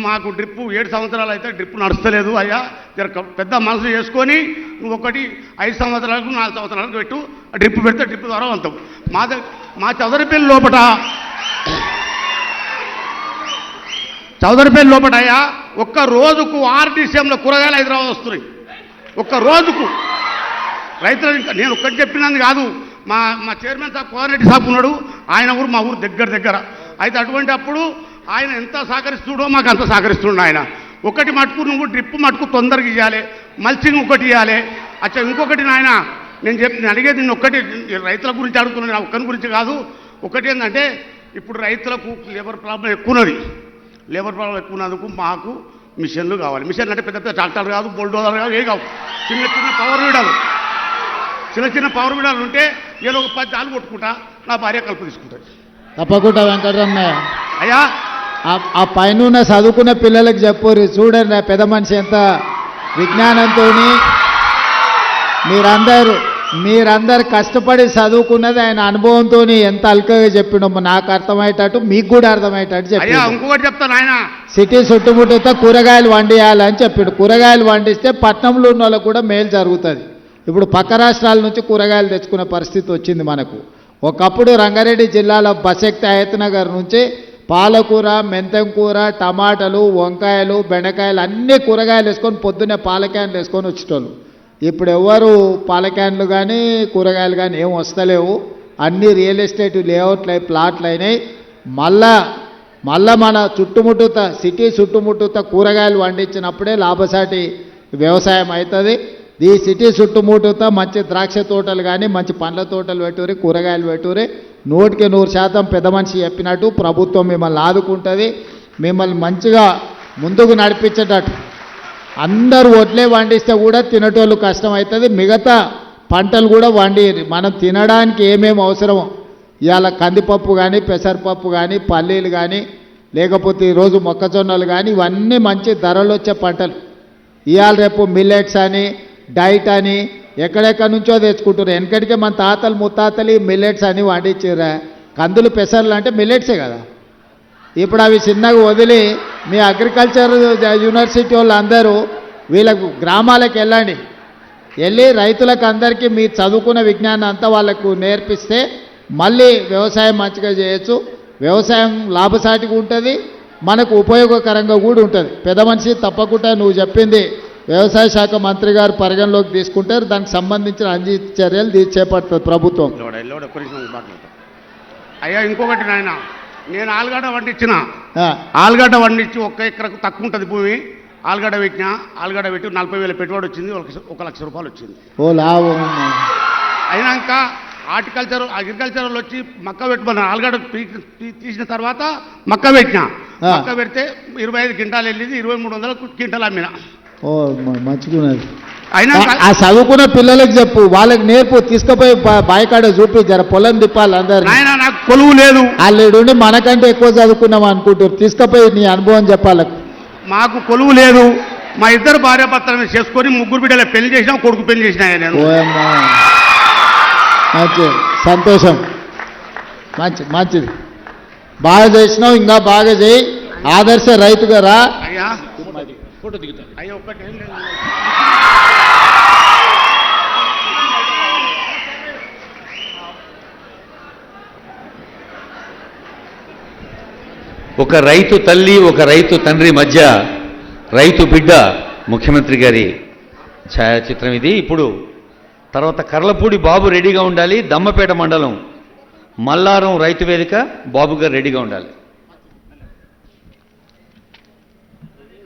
మాకు డ్రిప్పు 7 సంవత్సరాలు అయితే డ్రిప్పు నడుస్తలేదు అయ్యా, పెద్ద మనసు చేసుకొని నువ్వు ఒకటి 5 సంవత్సరాలకు 4 సంవత్సరాలకు పెట్టు, డ్రిప్పు పెడితే డ్రిప్పు ద్వారా వెళ్తాం. మా చౌదరిపల్లి లోపట అయ్యా ఒక్క రోజుకు ఆర్టీసీఎంలో కూరగాయలు హైదరాబాద్ వస్తున్నాయి. ఒక్క రోజుకు రైతులు ఇంకా నేను ఒక్కటి చెప్పినది కాదు, మా చైర్మన్ సాబ్ కోదారెడ్డి సాబ్ ఉన్నాడు, ఆయన ఊరు మా ఊరు దగ్గర అయితే అటువంటి అప్పుడు ఆయన ఎంత సహకరిస్తుడో మాకు అంత సహకరిస్తుండ ఆయన. ఒకటి మటుకు నువ్వు డ్రిప్పు మటుకు తొందరగా ఇవ్వాలి, మల్చింగ్ ఒకటి ఇవ్వాలి. అచ్చా ఇంకొకటి నాయన నేను అడిగేది నిన్ను ఒక్కటి, రైతుల గురించి అడుగుతున్నాను, ఒక్కరి గురించి కాదు. ఒకటి ఏంటంటే ఇప్పుడు రైతులకు లేబర్ ప్రాబ్లం ఎక్కువన్నది. లేబర్ ప్రాబ్లం ఎక్కువన్నందుకు మాకు మిషన్లు కావాలి. మిషన్లు అంటే పెద్ద ట్రాక్టర్ కాదు, బుల్డోజర్ కాదు, ఏ కావు, చిన్న పవర్ వీడాలు ఉంటే నేను ఒక 10 జాలు కొట్టుకుంటా, నా భార్య కలుపు తీసుకుంటుంది. తప్పకుండా వెంకటరమణయ్య అయ్యా ఆ పైన చదువుకున్న పిల్లలకు చెప్పుర్రి, చూడండి పెద్ద మనిషి ఎంత విజ్ఞానంతో మీరందరు కష్టపడి చదువుకున్నది ఆయన అనుభవంతో ఎంత అల్కగా చెప్పినమ్మా, నాకు అర్థమయ్యేటట్టు మీకు కూడా అర్థమయ్యేటట్టు చెప్పి. ఇంకొకటి చెప్తాను, ఆయన సిటీ చుట్టుముట్టుతో కూరగాయలు వండియాలని చెప్పిండు. కూరగాయలు వండిస్తే పట్నంలో ఉన్న వాళ్ళకు కూడా మేలు జరుగుతుంది. ఇప్పుడు పక్క రాష్ట్రాల నుంచి కూరగాయలు తెచ్చుకునే పరిస్థితి వచ్చింది మనకు. ఒకప్పుడు రంగారెడ్డి జిల్లాలో బసెక్తి అయత్నగర్ నుంచి పాలకూర, మెంతం కూర, టమాటాలు, వంకాయలు, బెండకాయలు అన్నీ కూరగాయలు వేసుకొని పొద్దున్నే పాల క్యాన్లు వేసుకొని వచ్చేటోళ్ళు. ఇప్పుడు ఎవరు పాల క్యాన్లు కానీ కూరగాయలు కానీ ఏం వస్తలేవు, అన్నీ రియల్ ఎస్టేట్ లేఅవుట్లు ప్లాట్లు అయినాయి. మళ్ళా మన చుట్టుముట్టుత సిటీ చుట్టుముట్టుత కూరగాయలు పండించినప్పుడే లాభసాటి వ్యవసాయం అవుతుంది. ఈ సిటీ చుట్టుముట్టుత మంచి ద్రాక్ష తోటలు కానీ మంచి పండ్ల తోటలు పెట్టుకుని కూరగాయలు పెట్టుకుని 100% పెద్ద మనిషి చెప్పినట్టు ప్రభుత్వం మిమ్మల్ని ఆదుకుంటుంది. మిమ్మల్ని మంచిగా ముందుకు నడిపించేటట్టు అందరూ వడ్లే వండిస్తే కూడా తినేటోళ్ళు కష్టం అవుతుంది. మిగతా పంటలు కూడా వండి మనం తినడానికి ఏమేమి అవసరమో ఇవాళ కందిపప్పు కానీ పెసరపప్పు కానీ పల్లీలు కానీ లేకపోతే ఈరోజు మొక్కజొన్నలు కానీ ఇవన్నీ మంచి ధరలు వచ్చే పంటలు. ఇవాళ రేపు మిల్లెట్స్ అని డైట్ అని ఎక్కడెక్కడి నుంచో తెచ్చుకుంటున్నారు. వెనకడికే మన తాతలు ముత్తాతలు మిల్లెట్స్ అని వండించారా, కందులు పెసర్లు అంటే మిల్లెట్సే కదా. ఇప్పుడు అవి చిన్నగా వదిలి మీ అగ్రికల్చర్ యూనివర్సిటీ వాళ్ళు అందరూ వీళ్ళకు గ్రామాలకు వెళ్ళి రైతులకు అందరికీ మీ చదువుకున్న విజ్ఞానం అంతా వాళ్ళకు నేర్పిస్తే మళ్ళీ వ్యవసాయం మంచిగా చేయొచ్చు. వ్యవసాయం లాభసాటిగా ఉంటుంది, మనకు ఉపయోగకరంగా కూడా ఉంటుంది. పెద్ద మనిషి తప్పకుండా నువ్వు చెప్పింది వ్యవసాయ శాఖ మంత్రి గారు పరిగణలోకి తీసుకుంటారు. దానికి సంబంధించిన అన్ని చర్యలు చేపడుతుంది ప్రభుత్వం. అయ్యా ఇంకొకటి నాయన, నేను ఆలుగడ్డ వండించిన, ఆలుగడ్డ వండించి 1 ఎకరకు తక్కువ ఉంటుంది భూమి, ఆలుగడ్డ పెట్టి 40,000 పెట్టుబడి వచ్చింది, 1 లక్ష రూపాయలు వచ్చింది. ఓ లాభం అయినాక అగ్రికల్చర్ వచ్చి మక్క పెట్టుకున్నాను. ఆలుగడ్డ తీసిన తర్వాత మక్క పెడితే 25 క్వింటాలు వెళ్ళింది, 2300 క్వింటాలు అమ్మిన. ఓ మంచుకున్నది. అయినా ఆ చదువుకున్న పిల్లలకు చెప్పు, వాళ్ళకి నేర్పు, తీసుకుపోయి బాయికాడ చూపి జర పొలం తిప్పాలి అందరు. నాకు కొలువు లేదు, వాళ్ళు మనకంటే ఎక్కువ చదువుకున్నాం అనుకుంటారు, తీసుకుపోయి నీ అనుభవం చెప్పాలి. మాకు కొలువు లేదు, మా ఇద్దరు భార్యాభర్తలను చేసుకొని 3 బిడ్డల పెళ్లి చేసినా, కొడుకు పెళ్లి చేసినా నేను. మంచి సంతోషం, మంచిది, బాగా చేసినావు, ఇంకా బాగా చేయి, ఆదర్శ రైతుగా రా. అయ్యా ఫోటో దిగుతాను. అయ్యా ఒక్కటి ఏం లేదు, ఒక రైతు తల్లి ఒక రైతు తండ్రి మధ్య రైతు బిడ్డ ముఖ్యమంత్రి గారి ఛాయాచిత్రం ఇది. ఇప్పుడు తర్వాత కర్లపూడి బాబు రెడీగా ఉండాలి, దమ్మపేట మండలం మల్లారం రైతు వేదిక బాబు గారు రెడీగా ఉండాలి.